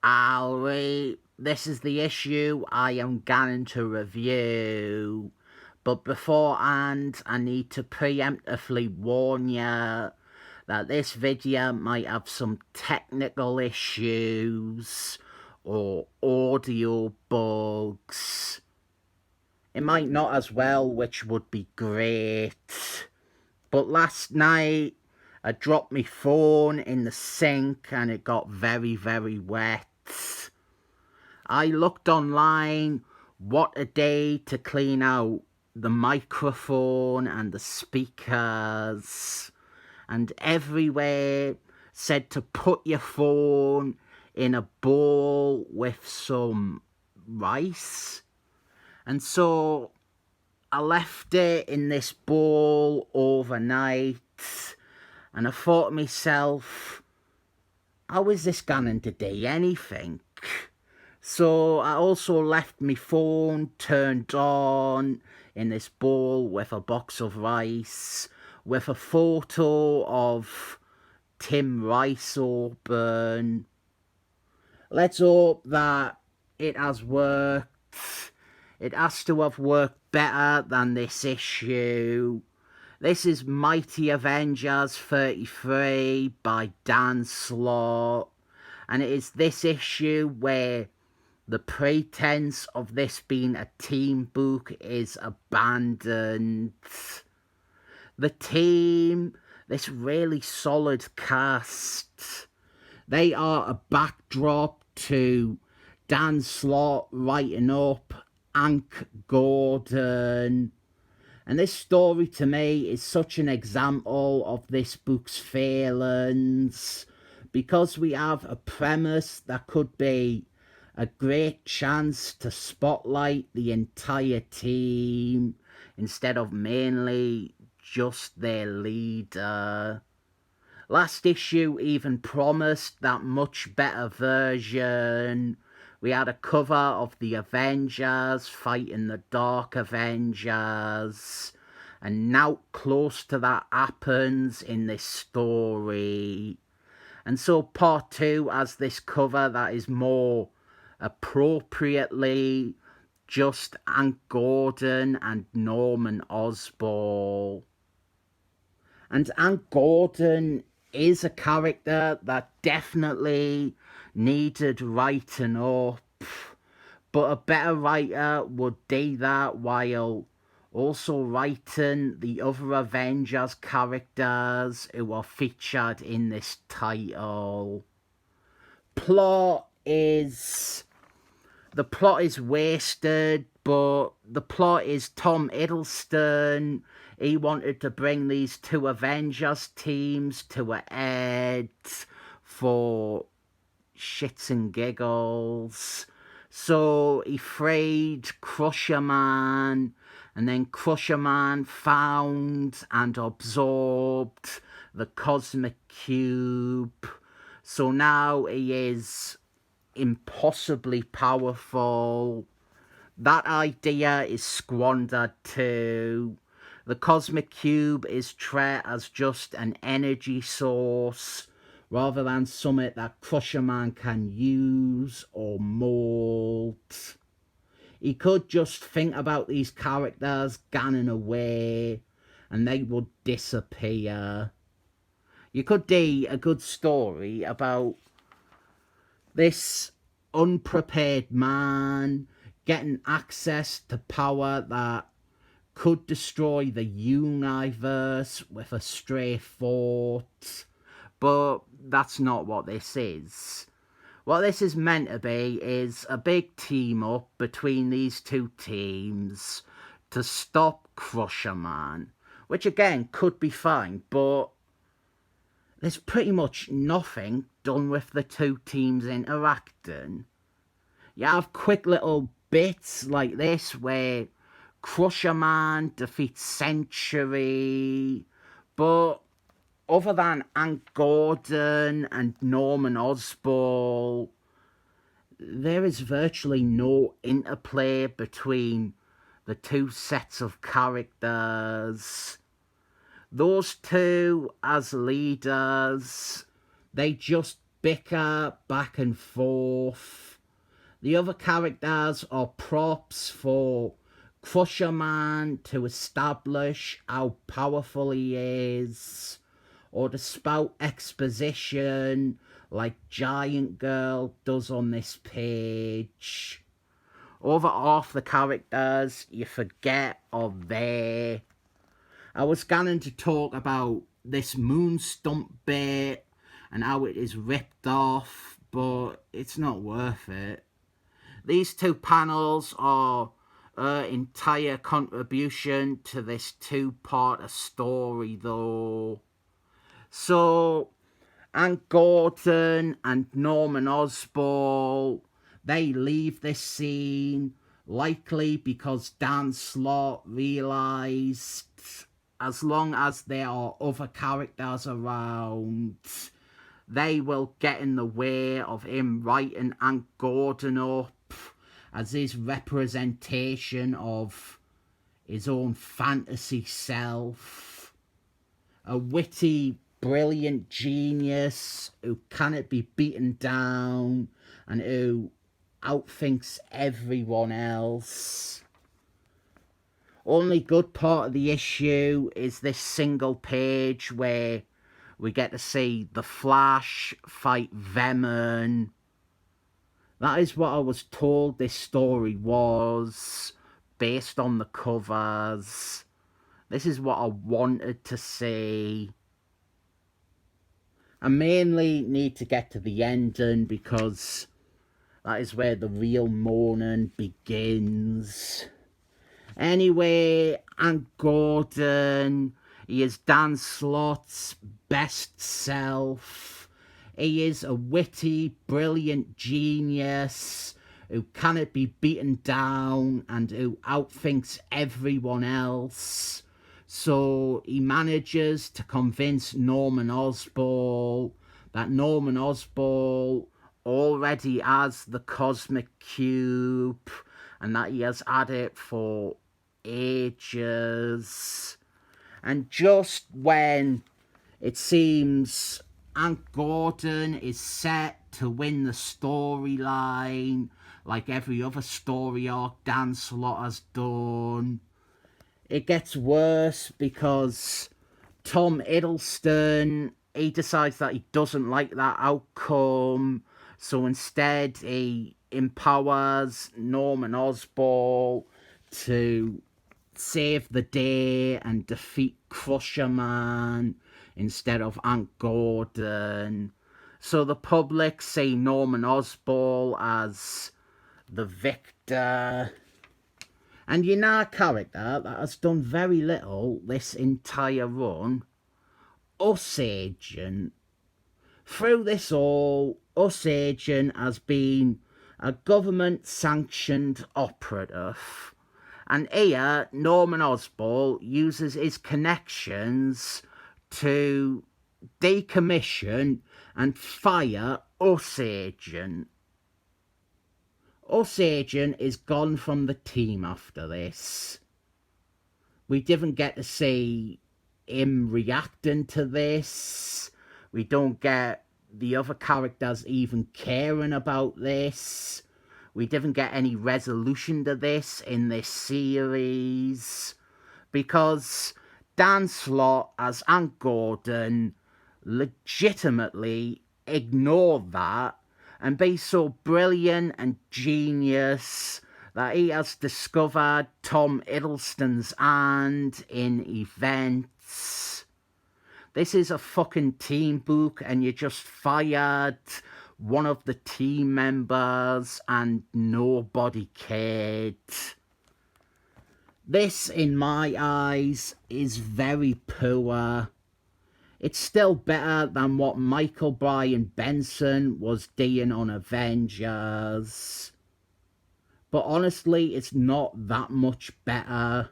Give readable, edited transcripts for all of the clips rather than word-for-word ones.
Alright, this is the issue I am going to review. But beforehand, I need to preemptively warn you that this video might have some technical issues or audio bugs. It might not as well, which would be great. But last night, I dropped my phone in the sink and it got very, very wet. I looked online, what a day to clean out the microphone and the speakers. And everywhere said to put your phone in a bowl with some rice. And so I left it in this bowl overnight, and I thought to myself, how is this going to do anything? So I also left my phone turned on in this bowl with a box of rice, with a photo of Tim Rice open. Let's hope that it has worked. It has to have worked better than this issue. This is Mighty Avengers 33 by Slott, and it is this issue where the pretense of this being a team book is abandoned. The team, this really solid cast, they are a backdrop to Dan Slott writing up Hank Gordon. And this story to me is such an example of this book's failings, because we have a premise that could be a great chance to spotlight the entire team instead of mainly just their leader. Last issue even promised that much better version. We had a cover of the Avengers fighting the Dark Avengers, and now close to that happens in this story. And so part 2 has this cover that is more appropriately just Hank Gordon and Norman Osborn. And Hank Gordon is a character that definitely needed writing up, but a better writer would do that while also writing the other Avengers characters who are featured in this title. The plot is wasted, but the plot is Tom Hiddleston. He wanted to bring these two Avengers teams to a head for shits and giggles. So he freed Crusher Man, and then Crusher Man found and absorbed the Cosmic Cube. So now he is impossibly powerful. That idea is squandered too. The Cosmic Cube is treated as just an energy source rather than something that Crusher Man can use or mold. He could just think about these characters ganning away and they would disappear. You could do a good story about this unprepared man getting access to power that could destroy the universe with a stray thought. But that's not what this is. What this is meant to be is a big team up between these two teams to stop Crusher Man, which again could be fine, but there's pretty much nothing done with the two teams interacting. You have quick little bits like this where Crusher Man defeats Century, but other than Hank Gordon and Norman Osborn, there is virtually no interplay between the two sets of characters. Those two as leaders, they just bicker back and forth. The other characters are props for Crusher Man to establish how powerful he is, or to spout exposition like Giant Girl does on this page. Over half the characters you forget are there. I was going to talk about this moon stump bit and how it is ripped off, but it's not worth it. These two panels are her entire contribution to this two-part story though. So, Aunt Gordon and Norman Osborn, they leave this scene, likely because Dan Slott realised as long as there are other characters around, they will get in the way of him writing Aunt Gordon up as his representation of his own fantasy self. A witty, brilliant genius who cannot be beaten down and who outthinks everyone else. Only good part of the issue is this single page where we get to see the Flash fight Venom. That is what I was told this story was, based on the covers. This is what I wanted to see. I mainly need to get to the ending because that is where the real mourning begins. Anyway, Aunt Gordon, he is Dan Slott's best self. He is a witty, brilliant genius who cannot be beaten down and who outthinks everyone else. So he manages to convince Norman Osborn that Norman Osborn already has the cosmic cube and that he has had it for ages. And just when it seems Aunt Gordon is set to win the storyline, like every other story arc Dan Slott has done, it gets worse because Tom Hiddleston, he decides that he doesn't like that outcome, so instead he empowers Norman Osborn to save the day and defeat Crusher Man instead of Aunt Gordon. So the public see Norman Osborn as the victor. And you know a character that has done very little this entire run, u.s.agent. Through this all, u.s.agent has been a government-sanctioned operative. And here, Norman Osborn uses his connections to decommission and fire u.s.agent. u.s.agent is gone from the team after this. We didn't get to see him reacting to this. We don't get the other characters even caring about this. We didn't get any resolution to this in this series. Because Dan Slott as Aunt Gordon legitimately ignored that and be so brilliant and genius that he has discovered Tom Hiddleston's hand in events. This is a fucking team book and you just fired one of the team members and nobody cared. This, in my eyes, is very poor. It's still better than what Michael Bryan Benson was doing on Avengers. But honestly, it's not that much better.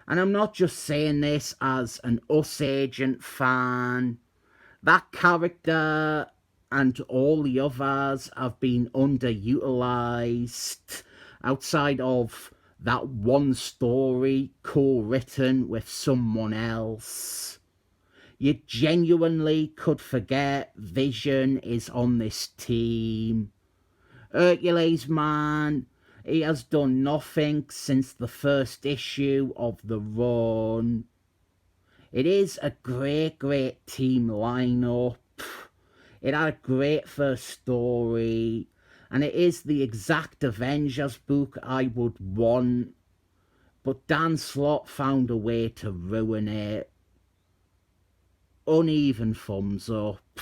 And I'm not just saying this as an u.s.agent fan. That character and all the others have been underutilized outside of that one story co-written with someone else. You genuinely could forget Vision is on this team. Hercules, man, he has done nothing since the first issue of the run. It is a great, great team lineup. It had a great first story, and it is the exact Avengers book I would want, but Dan Slott found a way to ruin it. Uneven thumbs up.